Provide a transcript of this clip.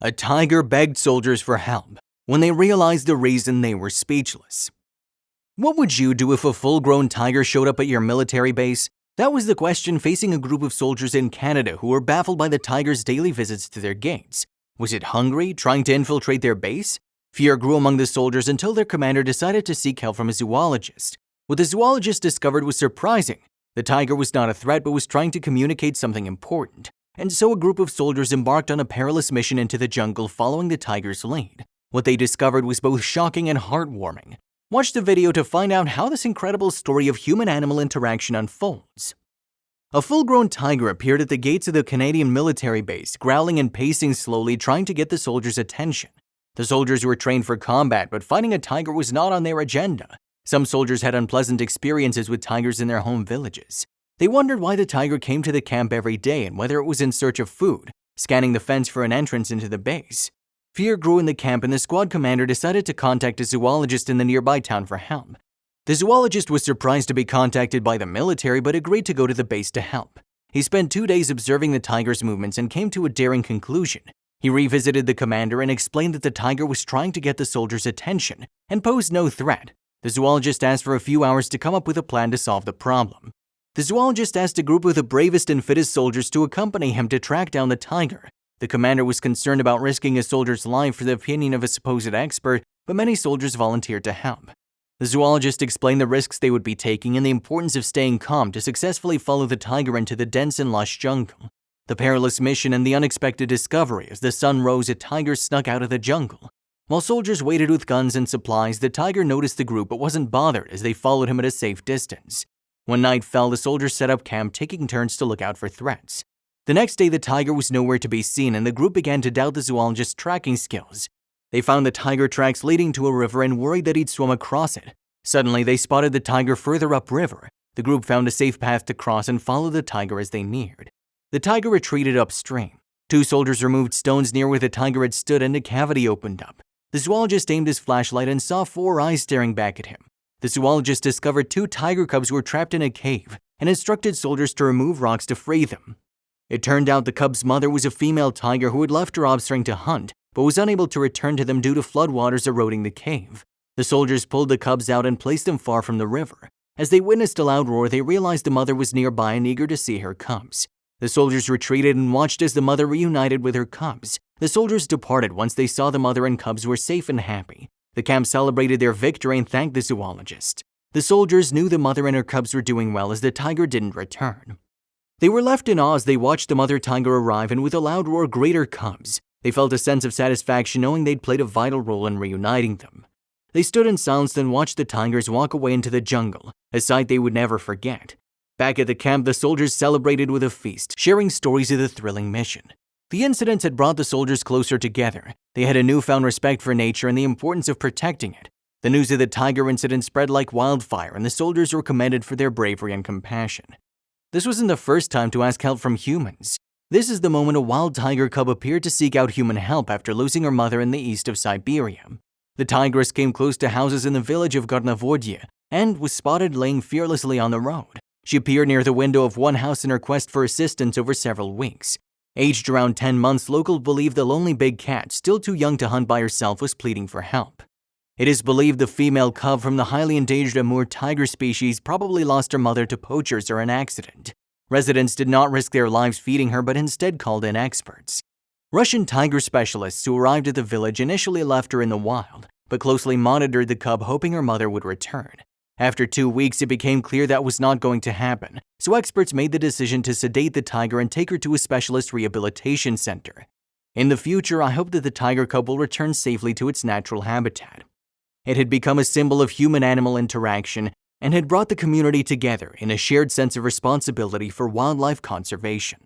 A tiger begged soldiers for help. When they realized the reason, they were speechless. What would you do if a full-grown tiger showed up at your military base? That was the question facing a group of soldiers in Canada who were baffled by the tiger's daily visits to their gates. Was it hungry, trying to infiltrate their base? Fear grew among the soldiers until their commander decided to seek help from a zoologist. What the zoologist discovered was surprising. The tiger was not a threat but was trying to communicate something important. And so a group of soldiers embarked on a perilous mission into the jungle following the tiger's lead. What they discovered was both shocking and heartwarming. Watch the video to find out how this incredible story of human-animal interaction unfolds. A full-grown tiger appeared at the gates of the Canadian military base, growling and pacing slowly, trying to get the soldiers' attention. The soldiers were trained for combat, but fighting a tiger was not on their agenda. Some soldiers had unpleasant experiences with tigers in their home villages. They wondered why the tiger came to the camp every day and whether it was in search of food, scanning the fence for an entrance into the base. Fear grew in the camp and the squad commander decided to contact a zoologist in the nearby town for help. The zoologist was surprised to be contacted by the military but agreed to go to the base to help. He spent 2 days observing the tiger's movements and came to a daring conclusion. He revisited the commander and explained that the tiger was trying to get the soldiers' attention and posed no threat. The zoologist asked for a few hours to come up with a plan to solve the problem. The zoologist asked a group of the bravest and fittest soldiers to accompany him to track down the tiger. The commander was concerned about risking a soldier's life for the opinion of a supposed expert, but many soldiers volunteered to help. The zoologist explained the risks they would be taking and the importance of staying calm to successfully follow the tiger into the dense and lush jungle. The perilous mission and the unexpected discovery: as the sun rose, a tiger snuck out of the jungle. While soldiers waited with guns and supplies, the tiger noticed the group but wasn't bothered as they followed him at a safe distance. When night fell, the soldiers set up camp, taking turns to look out for threats. The next day, the tiger was nowhere to be seen, and the group began to doubt the zoologist's tracking skills. They found the tiger tracks leading to a river and worried that he'd swum across it. Suddenly, they spotted the tiger further upriver. The group found a safe path to cross and followed the tiger as they neared. The tiger retreated upstream. 2 soldiers removed stones near where the tiger had stood and a cavity opened up. The zoologist aimed his flashlight and saw 4 eyes staring back at him. The zoologist discovered 2 tiger cubs were trapped in a cave and instructed soldiers to remove rocks to free them. It turned out the cubs' mother was a female tiger who had left her offspring to hunt, but was unable to return to them due to floodwaters eroding the cave. The soldiers pulled the cubs out and placed them far from the river. As they witnessed a loud roar, they realized the mother was nearby and eager to see her cubs. The soldiers retreated and watched as the mother reunited with her cubs. The soldiers departed once they saw the mother and cubs were safe and happy. The camp celebrated their victory and thanked the zoologist. The soldiers knew the mother and her cubs were doing well as the tiger didn't return. They were left in awe as they watched the mother tiger arrive and with a loud roar greet her cubs. They felt a sense of satisfaction knowing they'd played a vital role in reuniting them. They stood in silence and watched the tigers walk away into the jungle, a sight they would never forget. Back at the camp, the soldiers celebrated with a feast, sharing stories of the thrilling mission. The incidents had brought the soldiers closer together. They had a newfound respect for nature and the importance of protecting it. The news of the tiger incident spread like wildfire, and the soldiers were commended for their bravery and compassion. This wasn't the first time to ask help from humans. This is the moment a wild tiger cub appeared to seek out human help after losing her mother in the east of Siberia. The tigress came close to houses in the village of Gornovodye and was spotted laying fearlessly on the road. She appeared near the window of one house in her quest for assistance over several weeks. Aged around 10 months, locals believe the lonely big cat, still too young to hunt by herself, was pleading for help. It is believed the female cub from the highly endangered Amur tiger species probably lost her mother to poachers or an accident. Residents did not risk their lives feeding her but instead called in experts. Russian tiger specialists who arrived at the village initially left her in the wild, but closely monitored the cub, hoping her mother would return. After 2 weeks, it became clear that was not going to happen, so experts made the decision to sedate the tiger and take her to a specialist rehabilitation center. In the future, I hope that the tiger cub will return safely to its natural habitat. It had become a symbol of human-animal interaction and had brought the community together in a shared sense of responsibility for wildlife conservation.